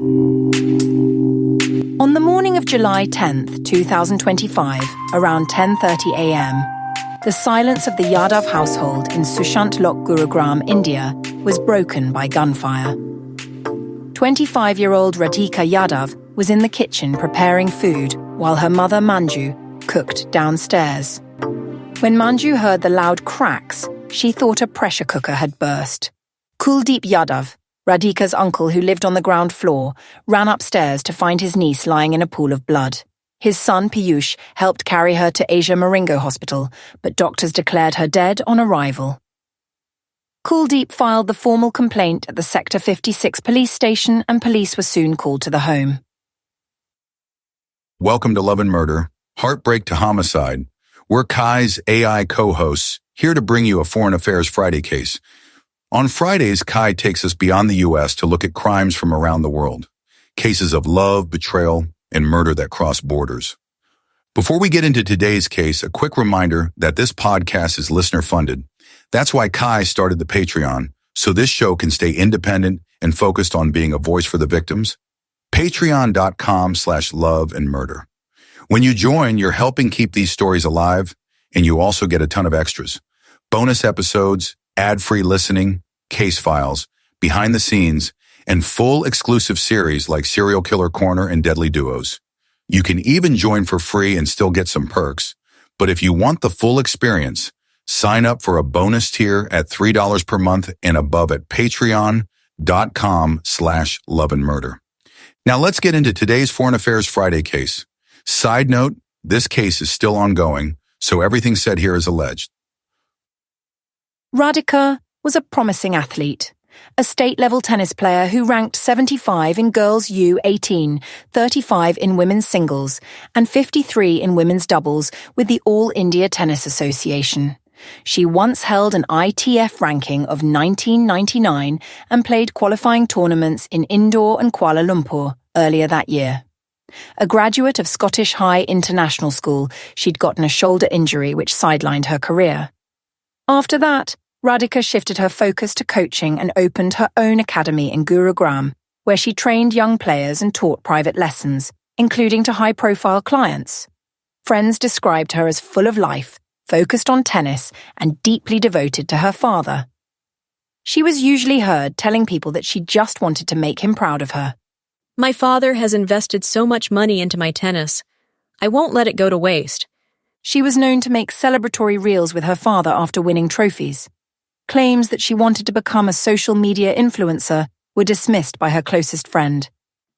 On the morning of July 10th, 2025, around 10:30 a.m., the silence of the Yadav household in Sushant Lok, Gurugram, India, was broken by gunfire. 25-year-old Radhika Yadav was in the kitchen preparing food while her mother Manju cooked downstairs. When Manju heard the loud cracks, she thought a pressure cooker had burst. Kuldeep Yadav, Radhika's uncle who lived on the ground floor, ran upstairs to find his niece lying in a pool of blood. His son Piyush helped carry her to Asia Maringo Hospital, but doctors declared her dead on arrival. Kuldeep filed the formal complaint at the Sector 56 police station and police were soon called to the home. Welcome to Love and Murder, Heartbreak to Homicide. We're Kai's AI co-hosts, here to bring you a Foreign Affairs Friday case. On Fridays, Kai takes us beyond the U.S. to look at crimes from around the world. Cases of love, betrayal, and murder that cross borders. Before we get into today's case, a quick reminder that this podcast is listener-funded. That's why Kai started the Patreon, so this show can stay independent and focused on being a voice for the victims. Patreon.com/loveandmurder. When you join, you're helping keep these stories alive, and you also get a ton of extras. Bonus episodes, ad-free listening, case files, behind the scenes, and full exclusive series like Serial Killer Corner and Deadly Duos. You can even join for free and still get some perks. But if you want the full experience, sign up for a bonus tier at $3 per month and above at patreon.com/loveandmurder. Now let's get into today's Foreign Affairs Friday case. Side note, this case is still ongoing, so everything said here is alleged. Radhika was a promising athlete, a state-level tennis player who ranked 75 in girls U18, 35 in women's singles, and 53 in women's doubles with the All India Tennis Association. She once held an ITF ranking of 1999 and played qualifying tournaments in Indore and Kuala Lumpur earlier that year. A graduate of Scottish High International School, she'd gotten a shoulder injury which sidelined her career. After that, Radhika shifted her focus to coaching and opened her own academy in Gurugram, where she trained young players and taught private lessons, including to high-profile clients. Friends described her as full of life, focused on tennis, and deeply devoted to her father. She was usually heard telling people that she just wanted to make him proud of her. My father has invested so much money into my tennis. I won't let it go to waste. She was known to make celebratory reels with her father after winning trophies. Claims that she wanted to become a social media influencer were dismissed by her closest friend.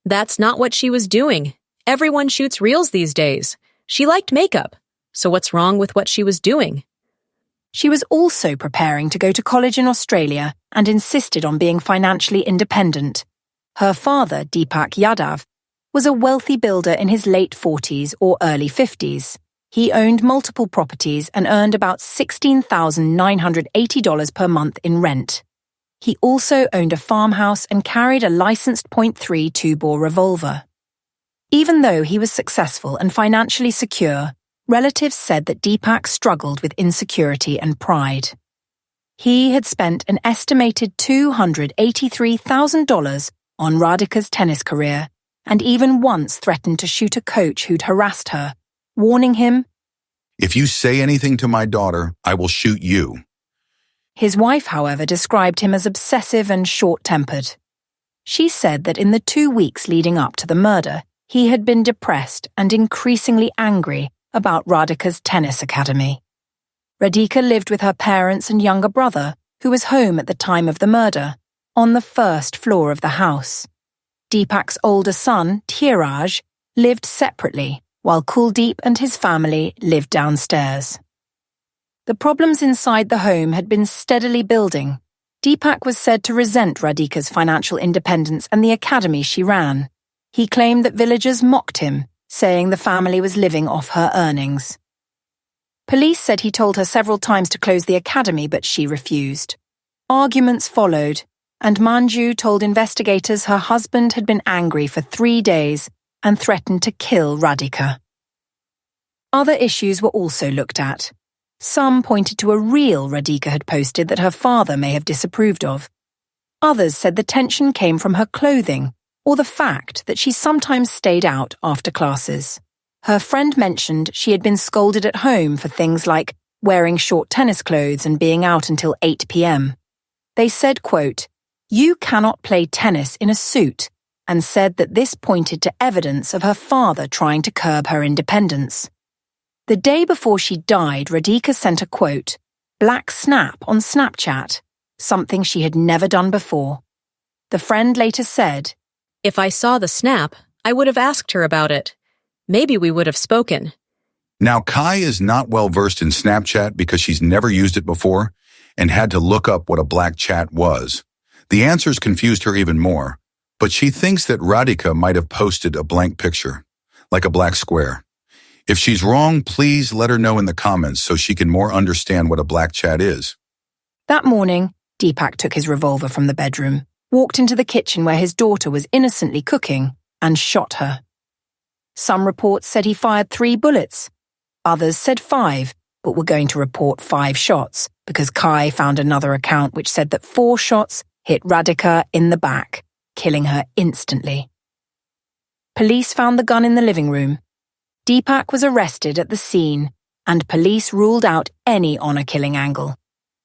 That's not what she was doing. Everyone shoots reels these days. She liked makeup. So what's wrong with what she was doing? She was also preparing to go to college in Australia and insisted on being financially independent. Her father, Deepak Yadav, was a wealthy builder in his late 40s or early 50s. He owned multiple properties and earned about $16,980 per month in rent. He also owned a farmhouse and carried a licensed .3 two-bore revolver. Even though he was successful and financially secure, relatives said that Deepak struggled with insecurity and pride. He had spent an estimated $283,000 on Radhika's tennis career and even once threatened to shoot a coach who'd harassed her, warning him, If you say anything to my daughter, I will shoot you. His wife, however, described him as obsessive and short-tempered. She said that in the 2 weeks leading up to the murder, he had been depressed and increasingly angry about Radhika's tennis academy. Radhika lived with her parents and younger brother, who was home at the time of the murder, on the first floor of the house. Deepak's older son, Dheeraj, lived separately, while Kuldeep and his family lived downstairs. The problems inside the home had been steadily building. Deepak was said to resent Radhika's financial independence and the academy she ran. He claimed that villagers mocked him, saying the family was living off her earnings. Police said he told her several times to close the academy, but she refused. Arguments followed, and Manju told investigators her husband had been angry for 3 days and threatened to kill Radhika. Other issues were also looked at. Some pointed to a reel Radhika had posted that her father may have disapproved of. Others said the tension came from her clothing, or the fact that she sometimes stayed out after classes. Her friend mentioned she had been scolded at home for things like wearing short tennis clothes and being out until 8 p.m. They said, quote, "You cannot play tennis in a suit," and said that this pointed to evidence of her father trying to curb her independence. The day before she died, Radhika sent a quote, "Black snap" on Snapchat, something she had never done before. The friend later said, "If I saw the snap, I would have asked her about it. Maybe we would have spoken." Now, Kai is not well versed in Snapchat because she's never used it before and had to look up what a black chat was. The answers confused her even more, but she thinks that Radhika might have posted a blank picture, like a black square. If she's wrong, please let her know in the comments so she can more understand what a black chat is. That morning, Deepak took his revolver from the bedroom, walked into the kitchen where his daughter was innocently cooking, and shot her. Some reports said he fired 3 bullets. Others said 5, but were going to report 5 shots because Kai found another account which said that 4 shots hit Radhika in the back, killing her instantly. Police found the gun in the living room. Deepak was arrested at the scene, and police ruled out any honor-killing angle.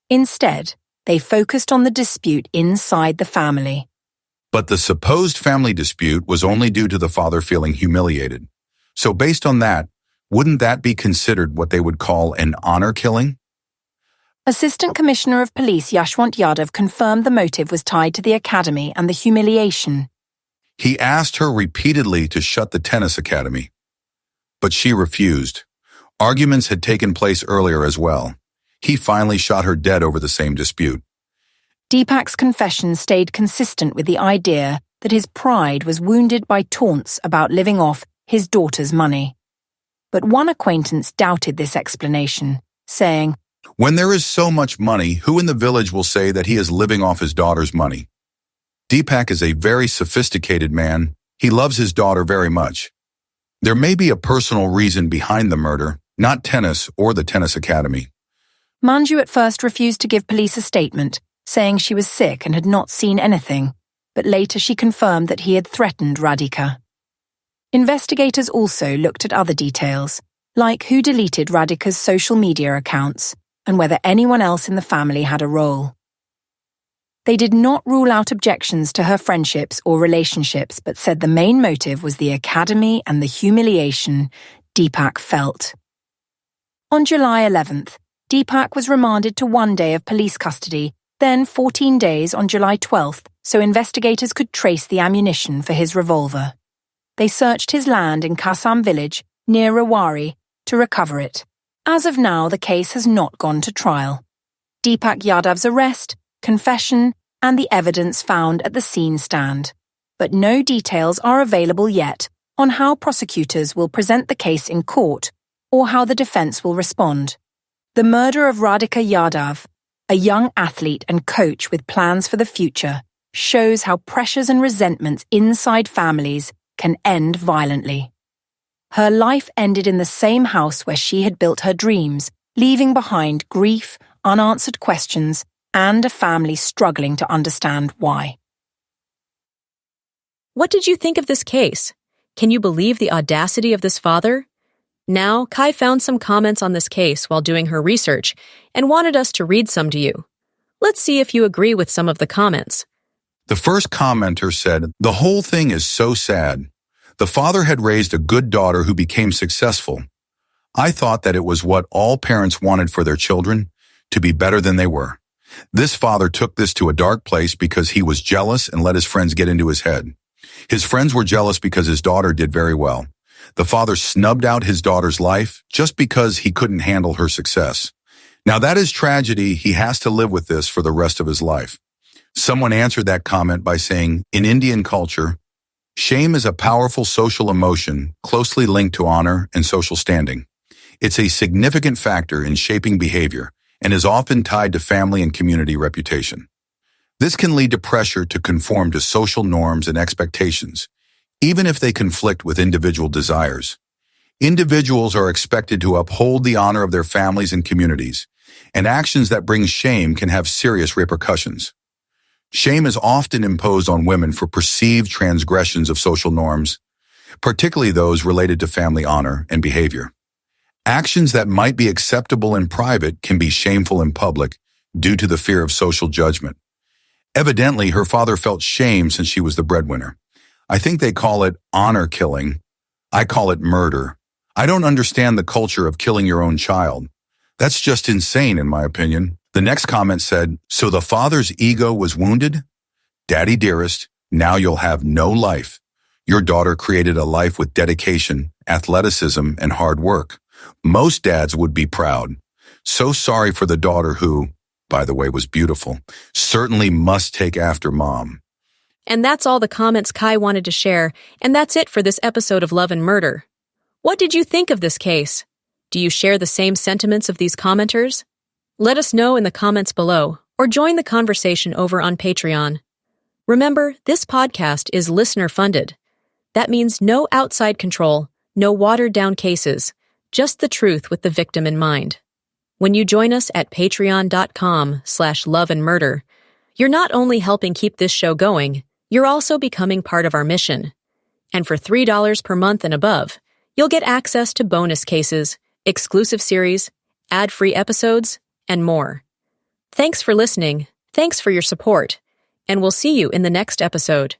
Instead, they focused on the dispute inside the family. But the supposed family dispute was only due to the father feeling humiliated. So based on that, wouldn't that be considered what they would call an honor killing? Assistant Commissioner of Police Yashwant Yadav confirmed the motive was tied to the academy and the humiliation. He asked her repeatedly to shut the tennis academy, but she refused. Arguments had taken place earlier as well. He finally shot her dead over the same dispute. Deepak's confession stayed consistent with the idea that his pride was wounded by taunts about living off his daughter's money. But one acquaintance doubted this explanation, saying, "When there is so much money, who in the village will say that he is living off his daughter's money?" Deepak is a very sophisticated man. He loves his daughter very much. There may be a personal reason behind the murder, not tennis or the tennis academy. Manju at first refused to give police a statement, saying she was sick and had not seen anything, but later she confirmed that he had threatened Radhika. Investigators also looked at other details, like who deleted Radhika's social media accounts and whether anyone else in the family had a role. They did not rule out objections to her friendships or relationships, but said the main motive was the academy and the humiliation Deepak felt. On July 11th, Deepak was remanded to 1 day of police custody, then 14 days on July 12th, so investigators could trace the ammunition for his revolver. They searched his land in Kasam village, near Rewari, to recover it. As of now, the case has not gone to trial. Deepak Yadav's arrest, confession, and the evidence found at the scene stand. But no details are available yet on how prosecutors will present the case in court or how the defense will respond. The murder of Radhika Yadav, a young athlete and coach with plans for the future, shows how pressures and resentments inside families can end violently. Her life ended in the same house where she had built her dreams, leaving behind grief, unanswered questions, and a family struggling to understand why. What did you think of this case? Can you believe the audacity of this father? Now, Kai found some comments on this case while doing her research and wanted us to read some to you. Let's see if you agree with some of the comments. The first commenter said, "The whole thing is so sad. The father had raised a good daughter who became successful. I thought that it was what all parents wanted for their children, to be better than they were. This father took this to a dark place because he was jealous and let his friends get into his head. His friends were jealous because his daughter did very well. The father snubbed out his daughter's life just because he couldn't handle her success. Now that is tragedy. He has to live with this for the rest of his life." Someone answered that comment by saying, "In Indian culture, shame is a powerful social emotion closely linked to honor and social standing. It's a significant factor in shaping behavior and is often tied to family and community reputation. This can lead to pressure to conform to social norms and expectations, even if they conflict with individual desires. Individuals are expected to uphold the honor of their families and communities, and actions that bring shame can have serious repercussions. Shame is often imposed on women for perceived transgressions of social norms, particularly those related to family honor and behavior. Actions that might be acceptable in private can be shameful in public due to the fear of social judgment. Evidently, her father felt shame since she was the breadwinner. I think they call it honor killing. I call it murder. I don't understand the culture of killing your own child. That's just insane, in my opinion. The next comment said, so the father's ego was wounded? Daddy dearest, now you'll have no life. Your daughter created a life with dedication, athleticism, and hard work. Most dads would be proud. So sorry for the daughter who, by the way, was beautiful. Certainly must take after mom. And that's all the comments Kai wanted to share, and that's it for this episode of Love and Murder. What did you think of this case? Do you share the same sentiments of these commenters? Let us know in the comments below, or join the conversation over on Patreon. Remember, this podcast is listener-funded. That means no outside control, no watered-down cases, just the truth with the victim in mind. When you join us at patreon.com/loveandmurder, you're not only helping keep this show going, you're also becoming part of our mission. And for $3 per month and above, you'll get access to bonus cases, exclusive series, ad-free episodes, and more. Thanks for listening, thanks for your support, and we'll see you in the next episode.